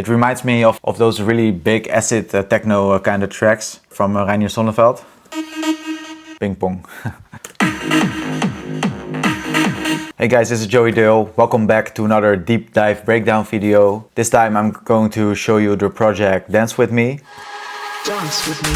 It reminds me of those really big acid techno kind of tracks from Reinier Zonneveld. Ping pong. Hey guys, this is Joey Dale. Welcome back to another deep dive breakdown video. This time I'm going to show you the project Dance With Me. Dance with me.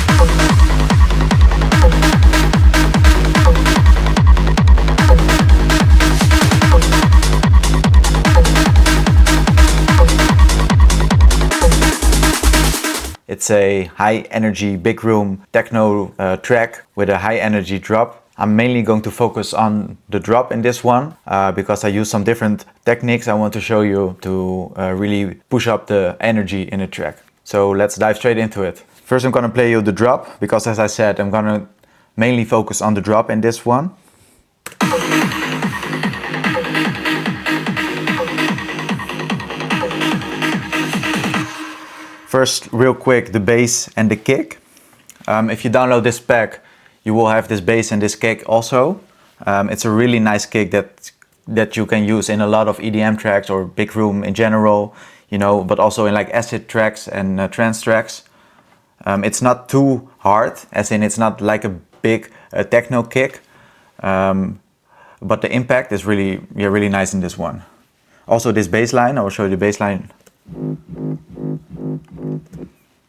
It's a high energy, big room techno track with a high energy drop. I'm mainly going to focus on the drop in this one because I use some different techniques I want to show you to really push up the energy in the track. So let's dive straight into it. First I'm gonna play you the drop because, as I said, I'm gonna mainly focus on the drop in this one. First, real quick, the bass and the kick. If you download this pack, you will have this bass and this kick also. It's a really nice kick that you can use in a lot of EDM tracks or big room in general, you know, but also in like acid tracks and trance tracks. It's not too hard, as in it's not like a big techno kick, but the impact is really nice in this one. Also this bass line, I will show you the bass line.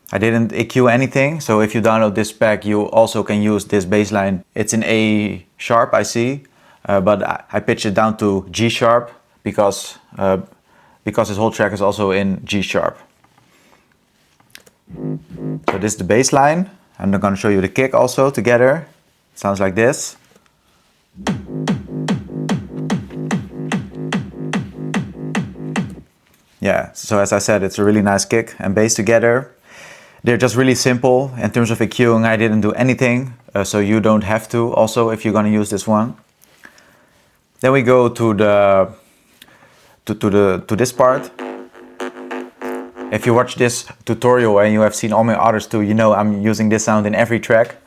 I didn't EQ anything, so if you download this pack you also can use this bass line. It's in A sharp, I see, but I pitched it down to G sharp because this whole track is also in G sharp. So this is the bass line. I'm going to show you the kick also together. It sounds like this. Yeah, so as I said, it's a really nice kick and bass together. They're just really simple. In terms of EQing, I didn't do anything, so you don't have to also if you're going to use this one. Then we go to this part. If you watch this tutorial and you have seen all my others too, you know I'm using this sound in every track.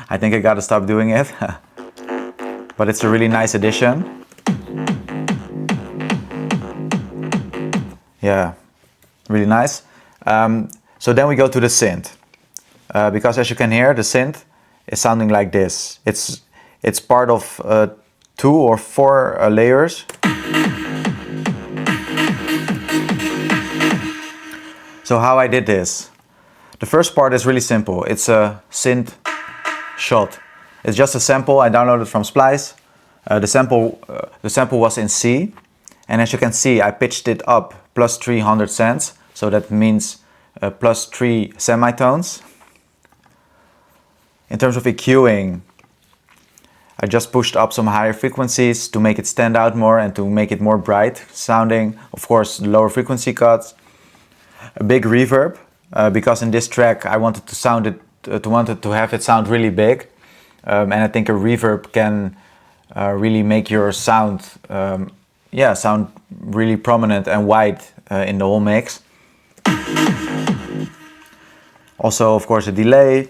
I think I gotta stop doing it. But it's a really nice addition. Yeah, really nice. So then we go to the synth. Because as you can hear, the synth is sounding like this. It's part of 2 or 4 layers. So how I did this. The first part is really simple. It's a synth shot. It's just a sample I downloaded from Splice. The sample was in C. And as you can see, I pitched it up plus 300 cents. So that means plus 3 semitones. In terms of EQing, I just pushed up some higher frequencies to make it stand out more and to make it more bright sounding. Of course, lower frequency cuts. A big reverb, because in this track I wanted to have it sound really big, and I think a reverb can really make your sound, sound really prominent and wide in the whole mix. Also, of course, a delay,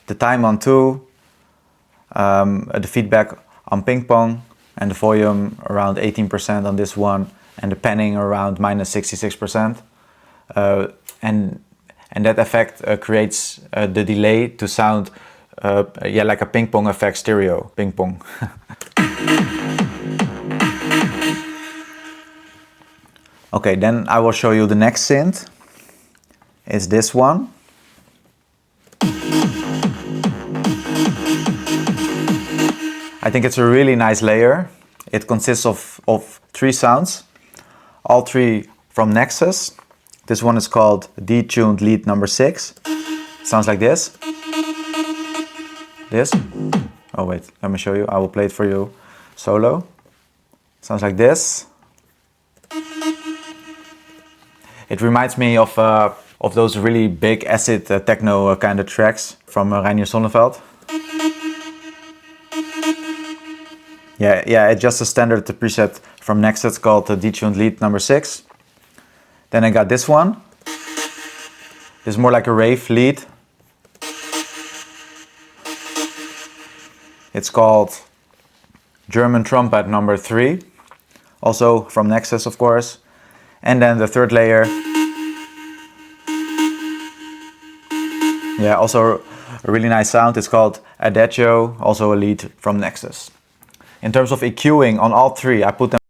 the time on 2, the feedback on ping pong, and the volume around 18% on this one, and the panning around minus 66%. And that effect creates the delay to sound like a ping pong effect stereo, ping pong. Okay, then I will show you the next synth. It's this one. I think it's a really nice layer. It consists of 3 sounds, all 3 from Nexus. This one is called Detuned Lead number 6. Sounds like this. This. Oh wait, let me show you. I will play it for you solo. Sounds like this. It reminds me of those really big acid techno kind of tracks from Reinier Zonneveld. Yeah, it's just a standard preset from Nexus called Detuned Lead number 6. Then I got this one. This is more like a rave lead. It's called German Trumpet number 3. Also from Nexus, of course. And then the third layer Yeah, also a really nice sound. It's called Adagio, also a lead from Nexus. In terms of EQing, on all three, I put them